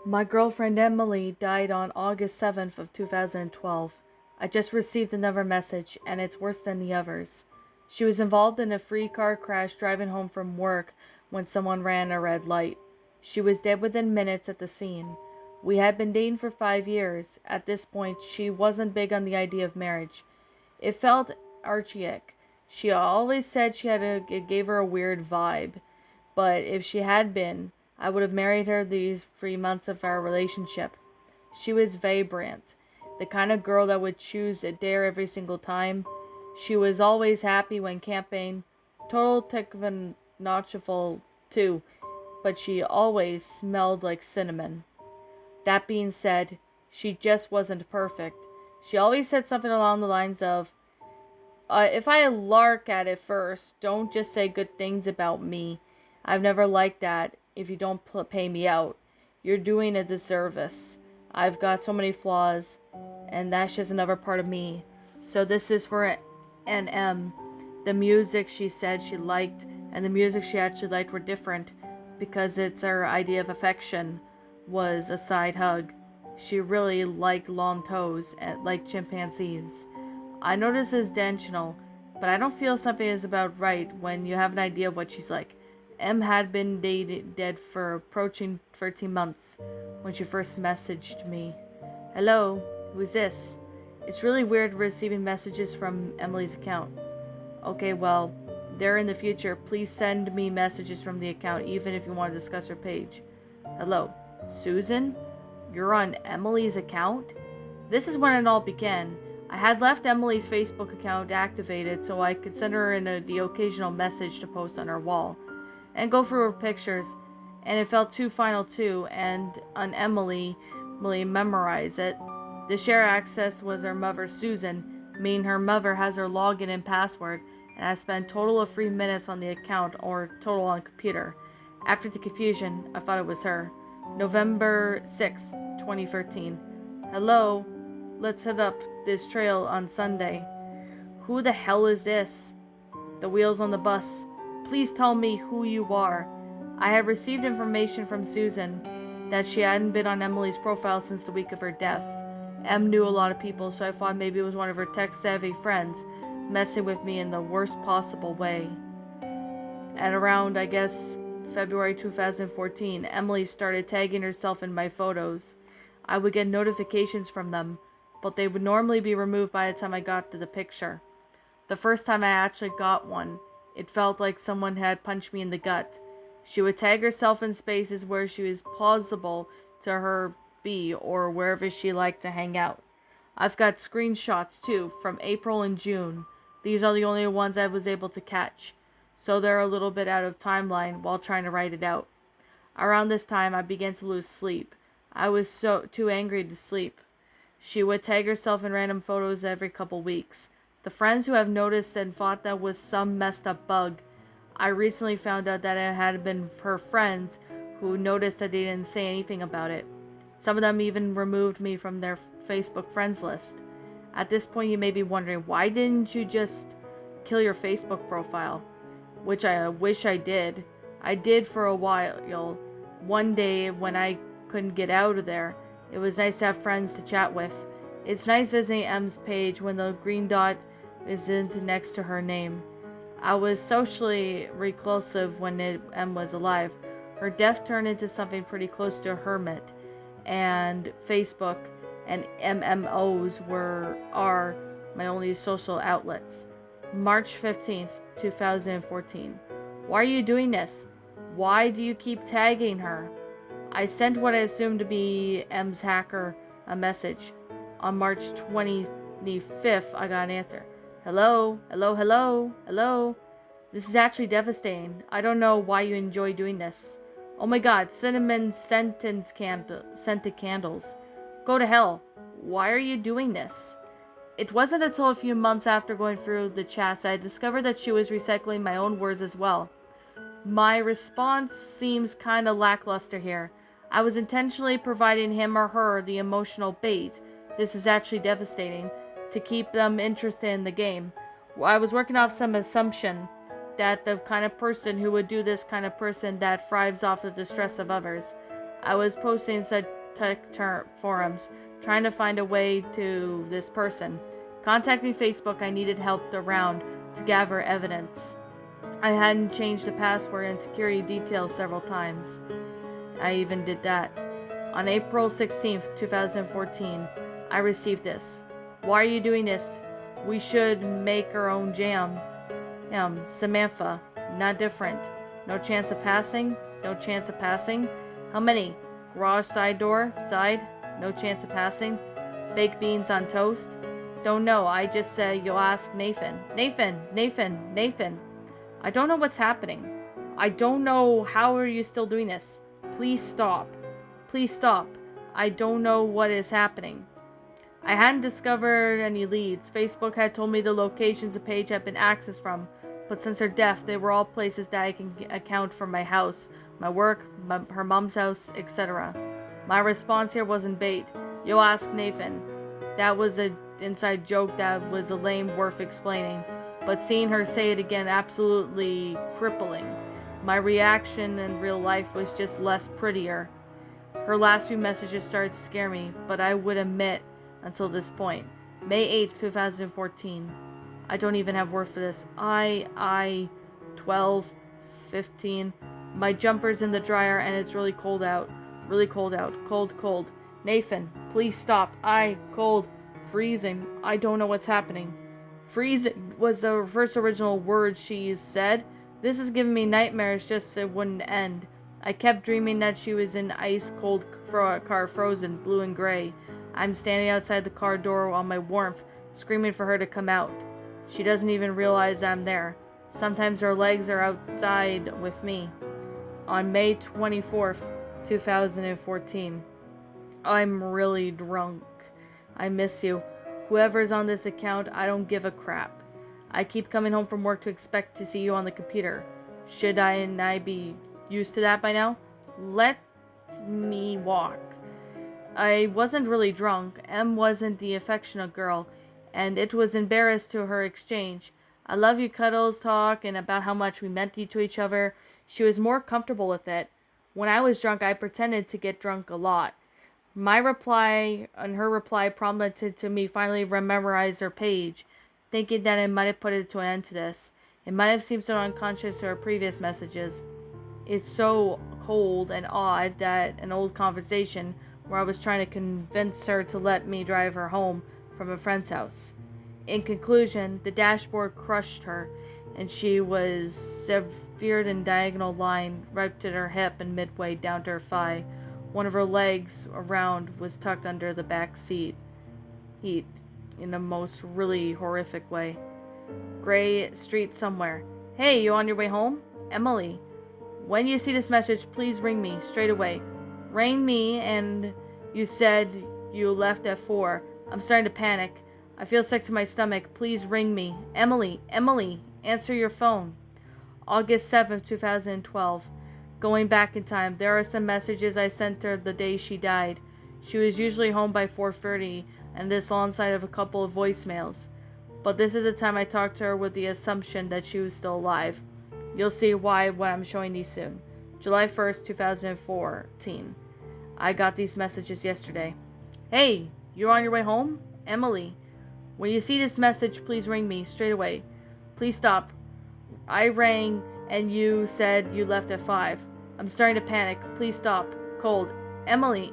My girlfriend Emily died on August 7th of 2012. I just received another message and it's worse than the others. She was involved in a free car crash driving home from work when someone ran a red light. She was dead within minutes at the scene. We had been dating for 5 years. At this point, she wasn't big on the idea of marriage. It felt archaic. She always said it gave her a weird vibe. But if she had been, I would have married her these 3 months of our relationship. She was vibrant, the kind of girl that would choose a dare every single time. She was always happy when camping, total technological too, but she always smelled like cinnamon. That being said, she just wasn't perfect. She always said something along the lines of, if I lark at it first, don't just say good things about me. I've never liked that if you don't pay me out. You're doing a disservice. I've got so many flaws, and that's just another part of me. So this is for NM. The music she said she liked and the music she actually liked were different because it's her idea of affection was a side hug. She really liked long toes and like chimpanzees. I know this is intentional, but I don't feel something is about right when you have an idea of what she's like. M had been dead for approaching 13 months when she first messaged me. Hello, who's this? It's really weird receiving messages from Emily's account. Okay, well, there in the future, please send me messages from the account even if you want to discuss her page. Hello, Susan? You're on Emily's account? This is when it all began. I had left Emily's Facebook account activated so I could send her the occasional message to post on her wall and go through her pictures, and it felt too final too, and on Emily memorize it. The share access was her mother Susan, meaning her mother has her login and password, and I spent total of 3 minutes on the account or total on computer. After the confusion, I thought it was her. November 6, 2013. Hello, let's head up this trail on Sunday. Who the hell is this? The wheels on the bus. Please tell me who you are. I had received information from Susan that she hadn't been on Emily's profile since the week of her death. Em knew a lot of people, so I thought maybe it was one of her tech-savvy friends messing with me in the worst possible way. At around, I guess, February 2014, Emily started tagging herself in my photos. I would get notifications from them, but they would normally be removed by the time I got to the picture. The first time I actually got one, it felt like someone had punched me in the gut. She would tag herself in spaces where she was plausible to her be or wherever she liked to hang out. I've got screenshots too from April and June. These are the only ones I was able to catch, so they're a little bit out of timeline while trying to write it out. Around this time I began to lose sleep. I was too angry to sleep. She would tag herself in random photos every couple weeks. The friends who have noticed and thought that was some messed up bug. I recently found out that it had been her friends who noticed that they didn't say anything about it. Some of them even removed me from their Facebook friends list. At this point you may be wondering, why didn't you just kill your Facebook profile? Which I wish I did. I did for a while. One day when I couldn't get out of there, it was nice to have friends to chat with. It's nice visiting M's page when the green dot isn't next to her name. I was socially reclusive when M was alive. Her death turned into something pretty close to a hermit, and Facebook and MMOs are my only social outlets. March 15th, 2014. Why are you doing this? Why do you keep tagging her? I sent what I assumed to be M's hacker a message. On March 25th, I got an answer. Hello, hello, hello, hello. This is actually devastating. I don't know why you enjoy doing this. Oh my god, cinnamon scented candles. Go to hell. Why are you doing this? It wasn't until a few months after going through the chats I discovered that she was recycling my own words as well. My response seems kinda lackluster here. I was intentionally providing him or her the emotional bait. This is actually devastating, to keep them interested in the game. I was working off some assumption that the kind of person who would do this kind of person that thrives off the distress of others. I was posting such tech forums, trying to find a way to this person. Contacting Facebook, I needed help around to gather evidence. I hadn't changed the password and security details several times. I even did that. On April 16th, 2014, I received this. Why are you doing this? We should make our own jam. Samantha, not different. No chance of passing? No chance of passing? How many? Garage side door? Side? No chance of passing? Baked beans on toast? Don't know, I just said you'll ask Nathan. Nathan. I don't know what's happening. I don't know how are you still doing this. Please stop. I don't know what is happening. I hadn't discovered any leads. Facebook had told me the locations the page had been accessed from, but since her death, they were all places that I can account for: my house, my work, her mom's house, etc. My response here wasn't bait. Yo, ask Nathan. That was an inside joke that was a lame worth explaining, but seeing her say it again absolutely crippling. My reaction in real life was just less prettier. Her last few messages started to scare me, but I would admit until this point. May 8th, 2014. I don't even have words for this. 12, 15. My jumper's in the dryer and it's really cold out. Cold. Nathan, please stop. Cold. Freezing. I don't know what's happening. Freezing was the first original word she said. This is giving me nightmares just so it wouldn't end. I kept dreaming that she was in ice cold car, frozen, blue and gray. I'm standing outside the car door on my warmth, screaming for her to come out. She doesn't even realize that I'm there. Sometimes her legs are outside with me. On May 24th, 2014. I'm really drunk. I miss you. Whoever's on this account, I don't give a crap. I keep coming home from work to expect to see you on the computer. Should I be used to that by now? Let me walk. I wasn't really drunk. Em wasn't the affectionate girl, and it was embarrassed to her exchange. I love you cuddles talk and about how much we meant to each other. She was more comfortable with it. When I was drunk, I pretended to get drunk a lot. My reply and her reply prompted to me finally memorize her page, thinking that I might have put it to an end to this. It might have seemed so unconscious to her previous messages. It's so cold and odd that an old conversation where I was trying to convince her to let me drive her home from a friend's house. In conclusion, the dashboard crushed her, and she was severed in diagonal line right to her hip and midway down to her thigh. One of her legs around was tucked under the back seat. Heat, in the most really horrific way. Gray street somewhere. Hey, you on your way home? Emily. When you see this message, please ring me straight away. Ring me, and you said you left at 4. I'm starting to panic. I feel sick to my stomach. Please ring me. Emily, answer your phone. August 7th, 2012. Going back in time, there are some messages I sent her the day she died. She was usually home by 4:30, and this alongside of a couple of voicemails. But this is the time I talked to her with the assumption that she was still alive. You'll see why when I'm showing these soon. July 1st, 2014. I got these messages yesterday. Hey, you're on your way home? Emily. When you see this message, please ring me straight away. Please stop. I rang and you said you left at 5. I'm starting to panic. Please stop. Cold. Emily,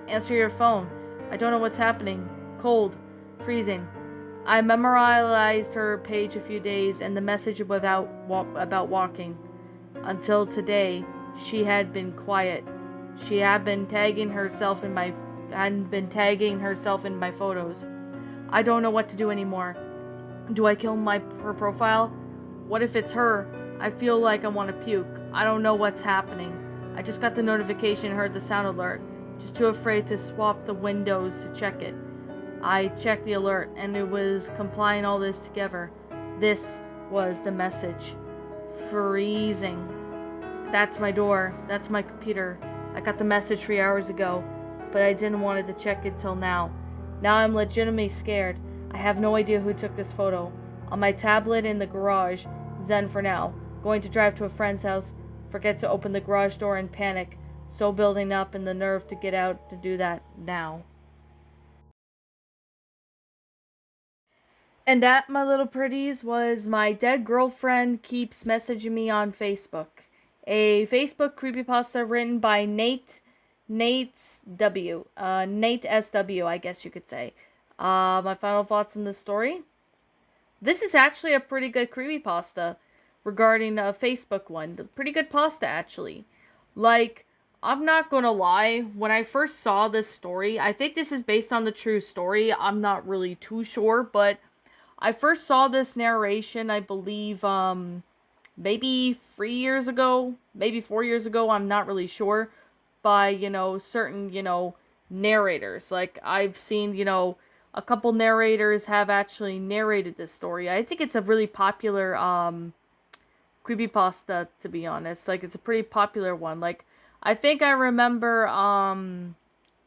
answer your phone. I don't know what's happening. Cold. Freezing. I memorized her page a few days and the message about walking. Until today, she had been quiet. She hadn't been tagging herself in my photos. I don't know what to do anymore. Do I kill her profile? What if it's her? I feel like I want to puke. I don't know what's happening. I just got the notification and heard the sound alert. Just too afraid to swap the windows to check it. I checked the alert and it was compiling all this together. This was the message. Freezing. That's my door. That's my computer. I got the message 3 hours ago, but I didn't want to check it till now. Now I'm legitimately scared. I have no idea who took this photo. On my tablet in the garage, zen for now. Going to drive to a friend's house. Forget to open the garage door and panic. so building up and the nerve to get out to do that now. And that, my little pretties, was my dead girlfriend keeps messaging me on Facebook. A Facebook creepypasta written by Natesw. Natesw, I guess you could say. My final thoughts on this story. This is actually a pretty good creepypasta regarding a Facebook one. Pretty good pasta, actually. Like, I'm not gonna lie, when I first saw this story, I think this is based on the true story. I'm not really too sure, but I first saw this narration, I believe, maybe 3 years ago, maybe 4 years ago, I'm not really sure, by, certain, narrators. Like, I've seen, a couple narrators have actually narrated this story. I think it's a really popular, creepypasta, to be honest. Like, it's a pretty popular one. Like, I think I remember,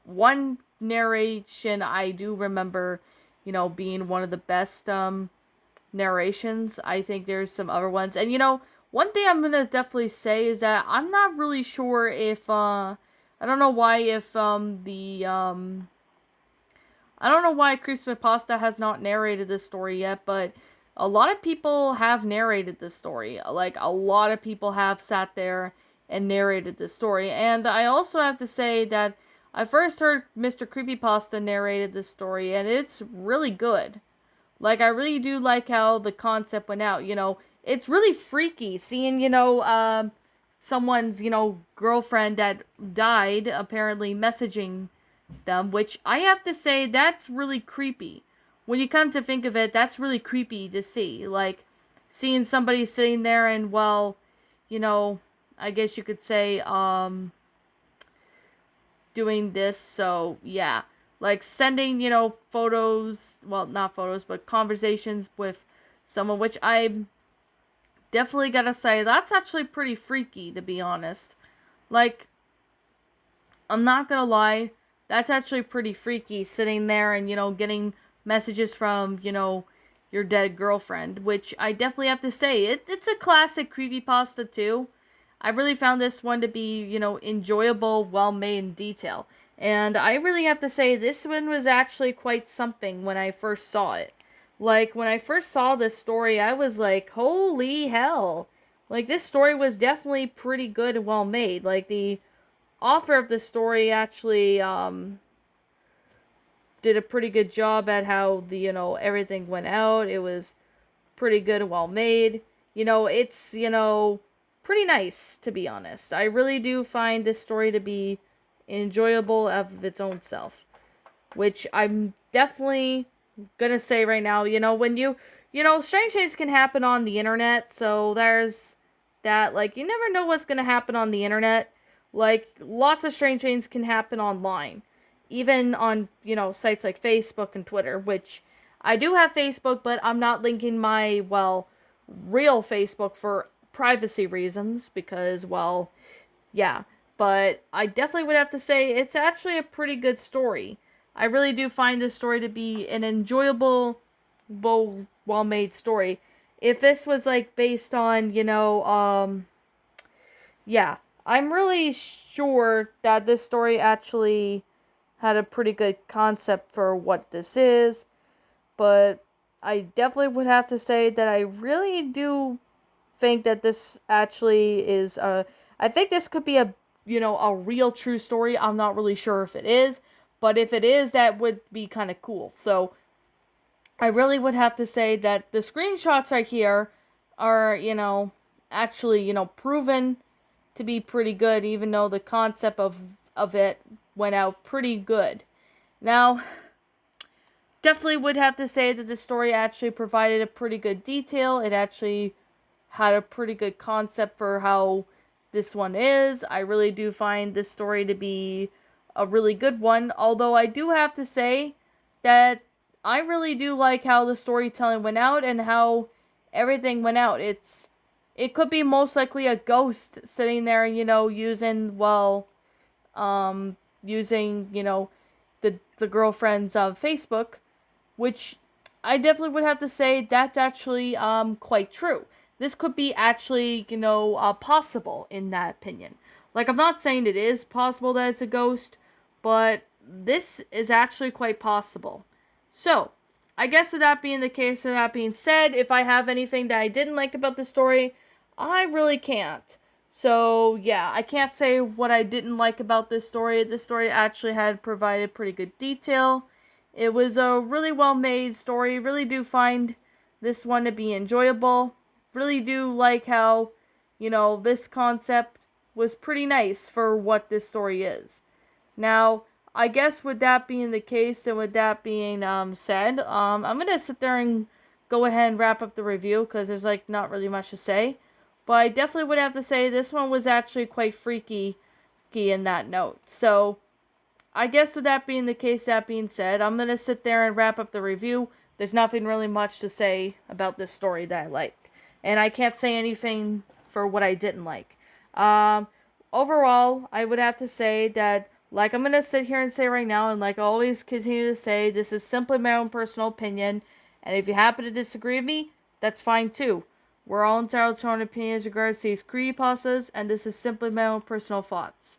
one narration I do remember, being one of the best, narrations. I think there's some other ones. And, one thing I'm gonna definitely say is that I'm not really sure if, I don't know why if, I don't know why Creepypasta has not narrated this story yet, but a lot of people have narrated this story. Like, a lot of people have sat there and narrated this story. And I also have to say that I first heard Mr. Creepypasta narrated this story, and it's really good. Like, I really do like how the concept went out, It's really freaky seeing, someone's, girlfriend that died, apparently messaging them, which I have to say, that's really creepy. When you come to think of it, that's really creepy to see. Like, seeing somebody sitting there and, well, I guess you could say, doing this, so, yeah. Like, sending, photos, well, not photos, but conversations with someone, which I definitely gotta say, that's actually pretty freaky, to be honest. Like, I'm not gonna lie, that's actually pretty freaky, sitting there and, getting messages from, your dead girlfriend, which I definitely have to say, it's a classic creepypasta, too. I really found this one to be, enjoyable, well made in detail. And I really have to say, this one was actually quite something when I first saw it. Like, when I first saw this story, I was like, holy hell. Like, this story was definitely pretty good and well made. Like, the author of the story actually, did a pretty good job at how the, everything went out. It was pretty good and well made. It's, pretty nice, to be honest. I really do find this story to be enjoyable of its own self, which I'm definitely gonna say right now. When strange things can happen on the internet, so there's that. Like, you never know what's gonna happen on the internet. Like, lots of strange things can happen online, even on, sites like Facebook and Twitter, which I do have Facebook, but I'm not linking my, well, real Facebook for privacy reasons, because, well, yeah. But I definitely would have to say it's actually a pretty good story. I really do find this story to be an enjoyable, well made story. If this was, like, based on, yeah, I'm really sure that this story actually had a pretty good concept for what this is, but I definitely would have to say that I really do think that this actually is I think this could be a real true story. I'm not really sure if it is, but if it is, that would be kind of cool. So I really would have to say that the screenshots right here are, actually, proven to be pretty good, even though the concept of it went out pretty good. Now, definitely would have to say that the story actually provided a pretty good detail. It actually had a pretty good concept for how this one is. I really do find this story to be a really good one, although I do have to say that I really do like how the storytelling went out and how everything went out. It could be most likely a ghost sitting there, using, well, using, the girlfriend's Facebook, which I definitely would have to say that's actually quite true. This could be actually, possible in that opinion. Like, I'm not saying it is possible that it's a ghost, but this is actually quite possible. So, I guess with that being the case, and that being said, if I have anything that I didn't like about the story, I really can't. So, yeah, I can't say what I didn't like about this story. This story actually had provided pretty good detail. It was a really well made story. Really do find this one to be enjoyable. Really do like how, this concept was pretty nice for what this story is. Now, I guess with that being the case and with that being said, I'm going to sit there and go ahead and wrap up the review because there's not really much to say. But I definitely would have to say this one was actually quite freaky in that note. So, I guess with that being the case, that being said, I'm going to sit there and wrap up the review. There's nothing really much to say about this story that I like. And I can't say anything for what I didn't like. Overall, I would have to say that, like I'm going to sit here and say right now, and like I always continue to say, this is simply my own personal opinion. And if you happen to disagree with me, that's fine too. We're all entitled to our own opinions regards to these creepypastas, and this is simply my own personal thoughts.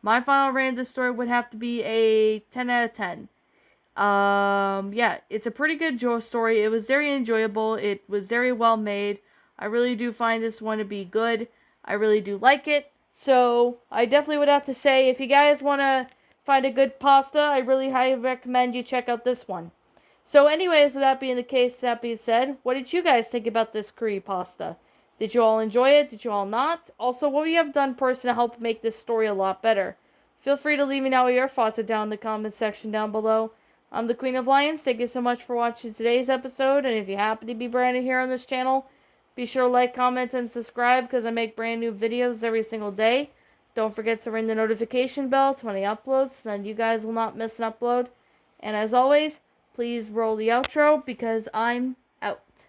My final rating of this story would have to be a 10 out of 10. Yeah, it's a pretty good story. It was very enjoyable. It was very well made. I really do find this one to be good. I really do like it. So, I definitely would have to say, if you guys want to find a good pasta, I really highly recommend you check out this one. So anyways, with that being the case, that being said, what did you guys think about this curry pasta? Did you all enjoy it? Did you all not? Also, what would you have done personally to help make this story a lot better? Feel free to leave me know what your thoughts are down in the comment section down below. I'm the Queen of Lions. Thank you so much for watching today's episode. And if you happen to be brand new here on this channel, be sure to like, comment, and subscribe because I make brand new videos every single day. Don't forget to ring the notification bell to any uploads so that you guys will not miss an upload. And as always, please roll the outro because I'm out.